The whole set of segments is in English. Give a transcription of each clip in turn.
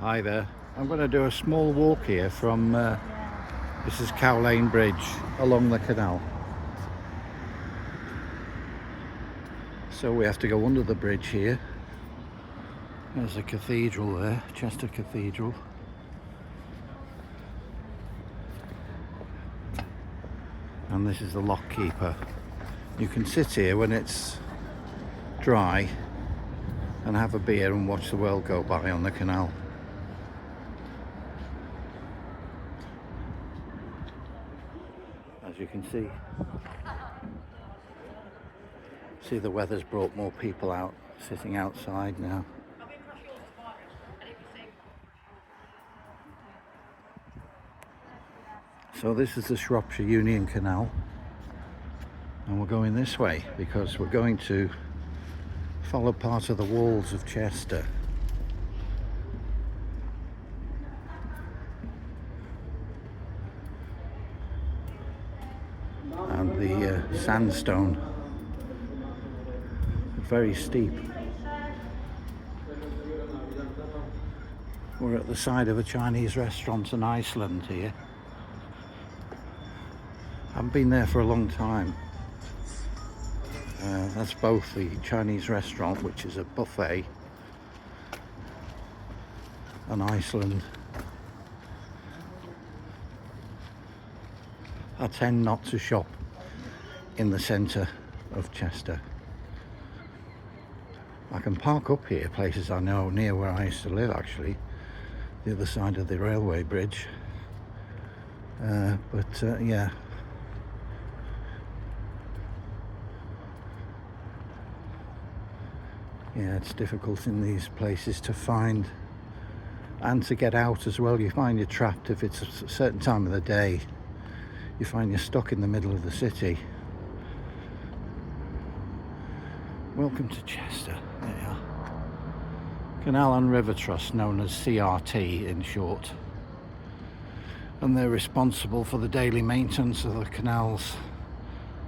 Hi there. I'm going to do a small walk here from this is Cow Lane Bridge along the canal. So we have to go under the bridge here. There's a cathedral there, Chester Cathedral. And this is the lock keeper. You can sit here when it's dry and have a beer and watch the world go by on the canal. As you can see the weather's brought more people out, sitting outside now. So this is the Shropshire Union Canal, and we're going this way because we're going to follow part of the walls of Chester. And the sandstone, very steep. We're at the side of a Chinese restaurant in Iceland here. I haven't been there for a long time. That's both the Chinese restaurant, which is a buffet, and Iceland. I tend not to shop in the centre of Chester. I can park up here, places I know near where I used to live actually, the other side of the railway bridge. Yeah. Yeah, it's difficult in these places to find and to get out as well. You find you're trapped if it's a certain time of the day. You find you're stuck in the middle of the city. Welcome to Chester. There you are. Canal and River Trust, known as CRT in short. And they're responsible for the daily maintenance of the canals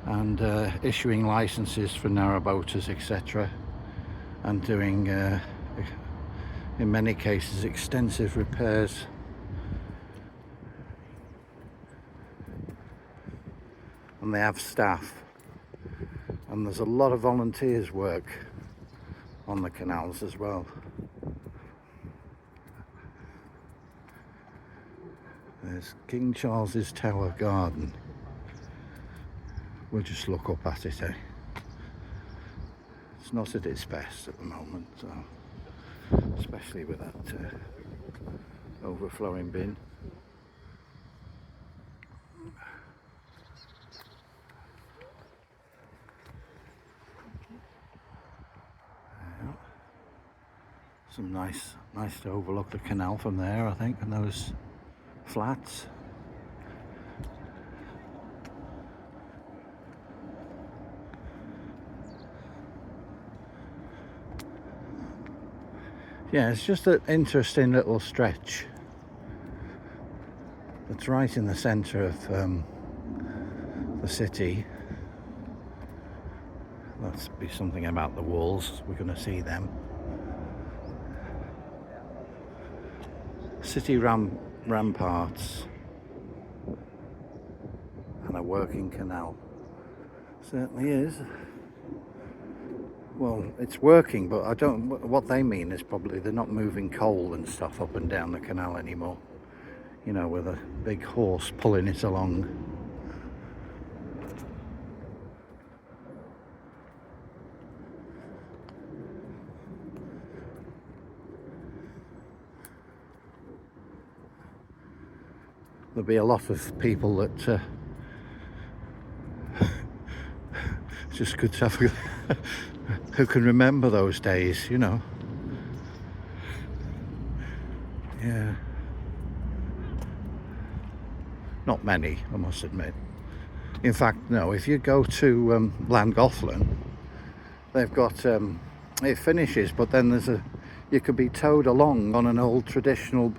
and issuing licenses for narrowboaters, etc. And doing, in many cases, extensive repairs. And they have staff. And there's a lot of volunteers work on the canals as well. There's King Charles's Tower Garden. We'll just look up at it, eh? It's not at its best at the moment, so, especially with that overflowing bin. Some nice to overlook the canal from there, I think, and those flats. Yeah, it's just an interesting little stretch that's right in the centre of the city. That's be something about the walls, we're going to see them. City ramparts and a working canal. Certainly is. Well, it's working, but I don't. What they mean is probably they're not moving coal and stuff up and down the canal anymore. You know, with a big horse pulling it along. There'll be a lot of people that just good to have who can remember those days, you know. Yeah. Not many, I must admit. In fact, no, if you go to Llangollen, they've got, it finishes, but then you could be towed along on an old traditional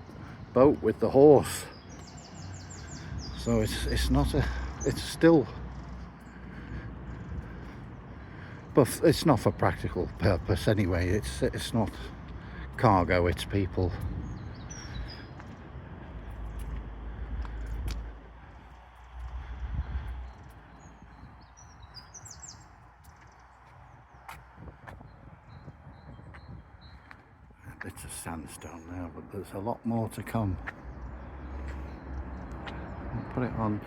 boat with the horse. So it's still, but it's not for practical purpose anyway. It's not cargo, it's people. bit of sandstone there, but there's a lot more to come. I'll put it on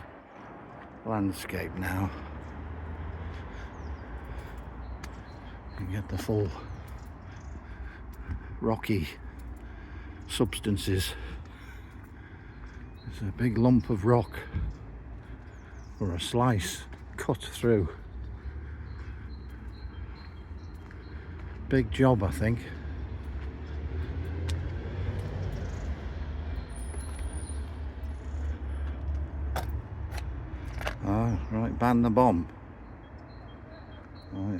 landscape now. You get the full rocky substances. There's a big lump of rock or a slice cut through. Big job, I think. Ah, right, ban the bomb. Oh, yeah.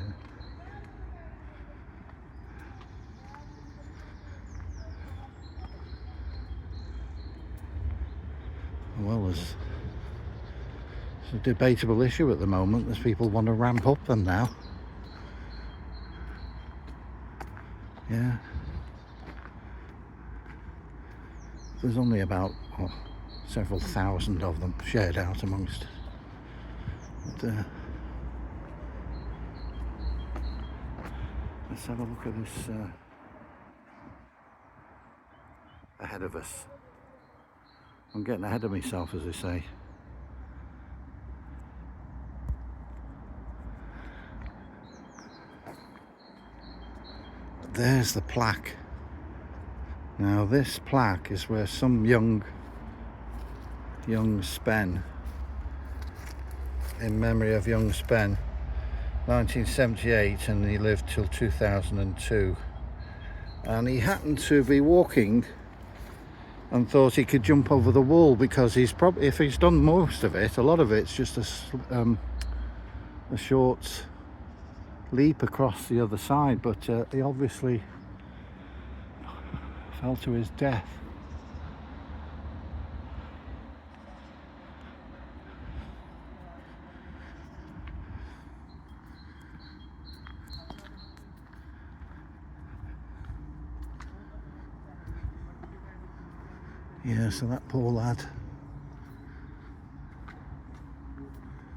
Well, it's a debatable issue at the moment. There's people want to ramp up them now. Yeah. There's only about several thousand of them shared out amongst. But, let's have a look at this ahead of us. I'm getting ahead of myself, as they say. There's the plaque. Now this plaque is where some young Spen, in memory of young Spen, 1978, and he lived till 2002, and he happened to be walking and thought he could jump over the wall, because he's probably, if he's done most of it, a lot of it's just a short leap across the other side, but he obviously fell to his death. Yeah, so that poor lad.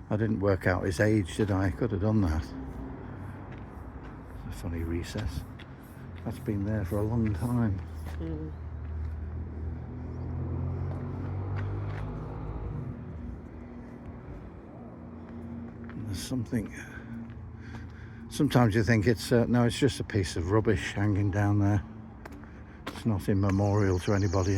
I didn't work out his age, did I? Could have done that. It's a funny recess. That's been there for a long time. Mm. There's something. Sometimes you think it's no, it's just a piece of rubbish hanging down there. It's not in memorial to anybody.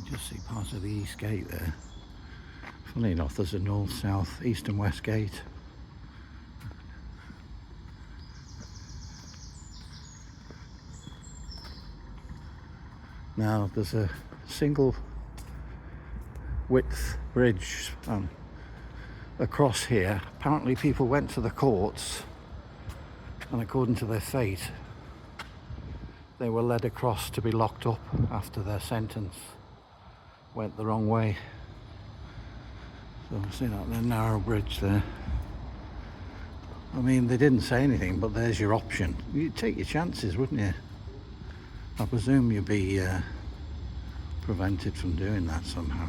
Just see part of the east gate there. Funny enough, there's a north, south, east and west gate. Now there's a single width bridge across here. Apparently people went to the courts, and according to their fate, they were led across to be locked up after their sentence went the wrong way. So see that the narrow bridge there. I mean, they didn't say anything, but there's your option. You'd take your chances, wouldn't you? I presume you'd be prevented from doing that somehow.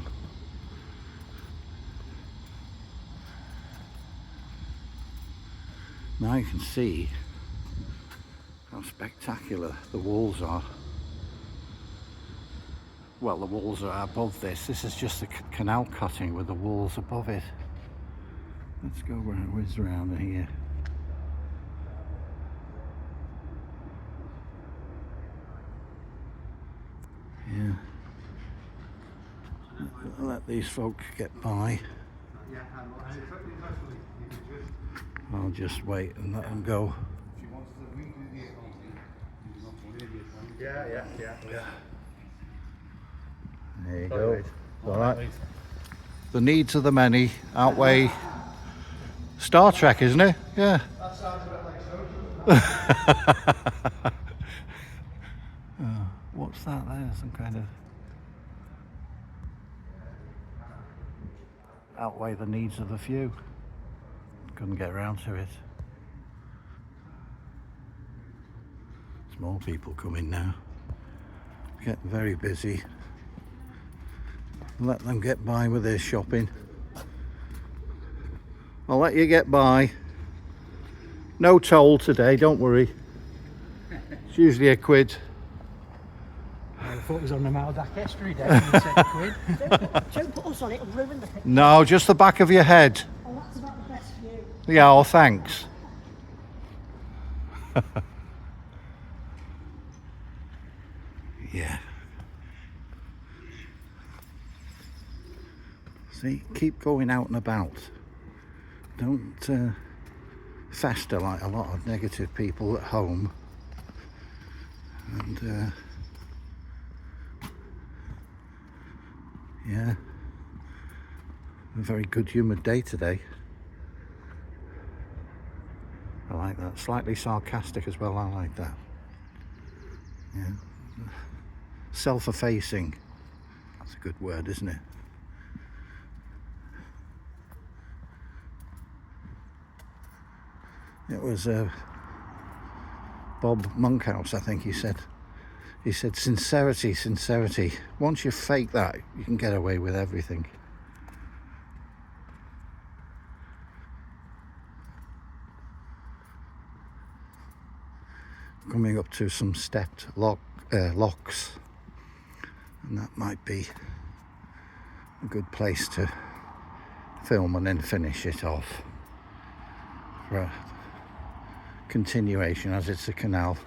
Now you can see how spectacular the walls are. Well, the walls are above this. This is just a canal cutting with the walls above it. Let's go whiz around here. Yeah. Let these folks get by. Oh, I'll just wait and let them go. Yeah. There you go. All right. The needs of the many outweigh Star Trek, isn't it? Yeah. That sounds a bit like social. What's that there? Some kind of outweigh the needs of the few. Couldn't get around to it. There's more people coming now. Getting very busy. Let them get by with their shopping. I'll let you get by. No toll today, don't worry. It's usually £1. I thought it was on the Maldac Estuary Day and you said £1. Don't put us on it, it'll ruin the picture. No, just the back of your head. Oh, that's about the best view. Yeah, oh, thanks. Yeah. See, keep going out and about. Don't fester like a lot of negative people at home. And yeah, a very good humoured day today. I like that. Slightly sarcastic as well, I like that. Yeah. Self-effacing. That's a good word, isn't it? It was Bob Monkhouse, I think he said. He said, sincerity, sincerity. Once you fake that, you can get away with everything. Coming up to some stepped locks, and that might be a good place to film and then finish it off for a continuation, as it's a canal.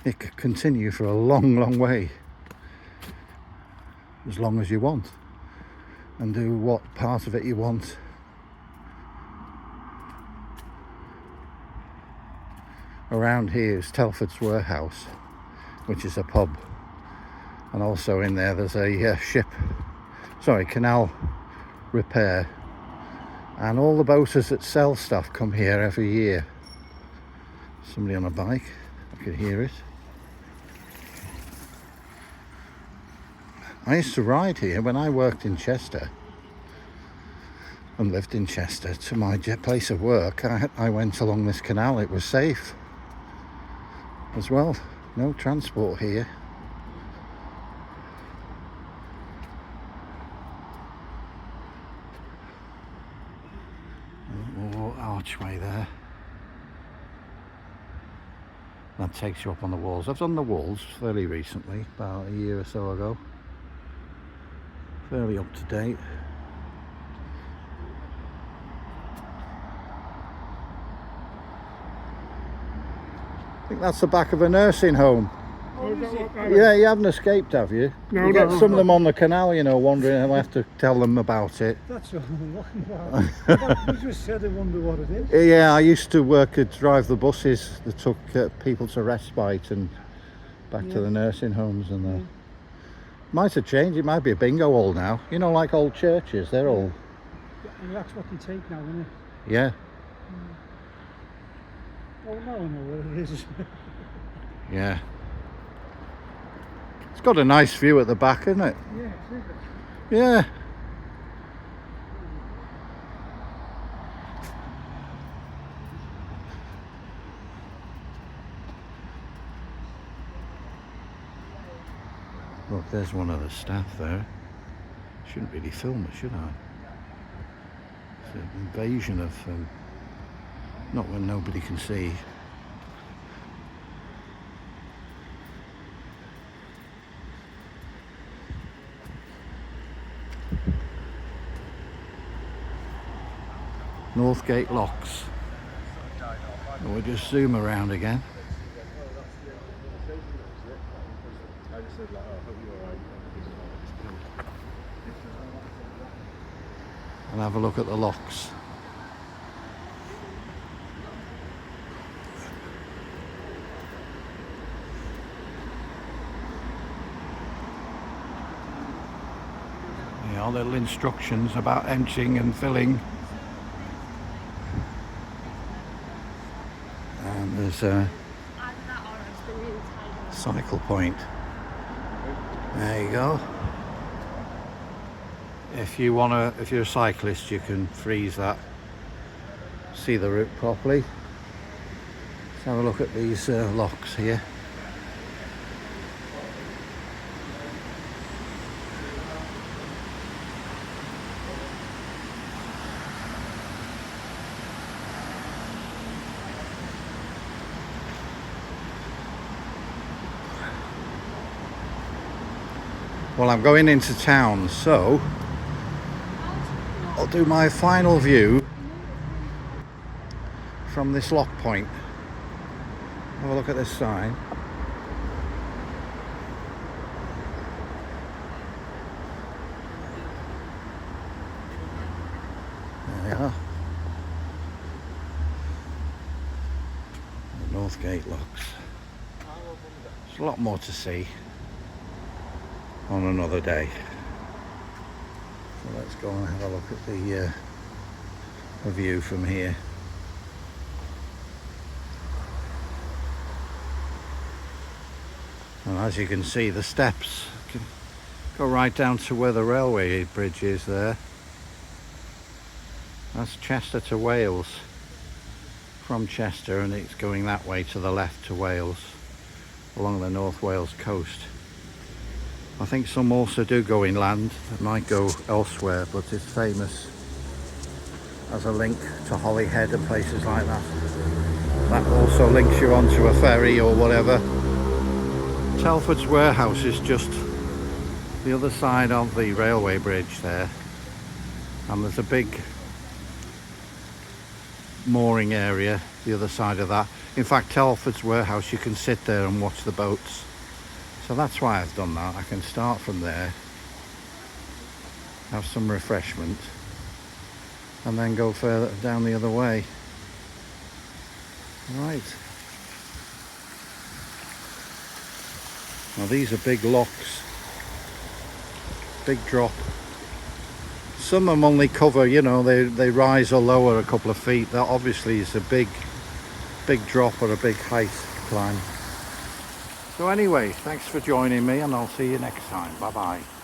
It could continue for a long way, as long as you want, and do what part of it you want. Around here is Telford's Warehouse, which is a pub, and also in there's a canal repair, and all the boaters that sell stuff come here every year. Somebody on a bike, I could hear it. I used to ride here when I worked in Chester and lived in Chester. To my place of work, I went along this canal. It was safe as well. No transport here. More archway there. That takes you up on the walls. I've done the walls fairly recently, about a year or so ago. Fairly up to date. I think that's the back of a nursing home. Yeah, you haven't escaped, have you? No, you get no. some of them on the canal, you know, wandering, and I have to tell them about it. That's what I'm looking for. You just said I wonder what it is. Yeah, I used to drive the buses that took people to respite and back to the nursing homes and the... Might have changed. It might be a bingo hall now. You know, like old churches, they're all... And that's what they take now, isn't it? Yeah. Oh, now I know where it is. Yeah. It's got a nice view at the back, isn't it? Yeah, Yeah. Look, there's one of the staff there. Shouldn't really film it, should I? It's an invasion of... not when nobody can see. Northgate Locks. And we'll just zoom around again. And have a look at the locks. know, little instructions about emptying and filling. And there's a cycle point. There you go. If you're a cyclist, you can freeze that, see the route properly. Let's have a look at these locks here. Well, I'm going into town, so I'll do my final view from this lock point. Have a look at this sign. There we are. The North Gate locks. There's a lot more to see on another day. So let's go and have a look at the view from here. And as you can see, the steps can go right down to where the railway bridge is there. That's Chester to Wales. From Chester, and it's going that way to the left to Wales, along the North Wales coast. I think some also do go inland, that might go elsewhere, but it's famous as a link to Holyhead and places like that. That also links you onto a ferry or whatever. Telford's warehouse is just the other side of the railway bridge there, and there's a big mooring area the other side of that. In fact, Telford's warehouse, you can sit there and watch the boats. So that's why I've done that. I can start from there, have some refreshment, and then go further down the other way. Right. Now these are big locks, big drop. Some of them only cover, you know, they rise or lower a couple of feet. That obviously is a big drop or a big height climb. So anyway, thanks for joining me, and I'll see you next time. Bye bye.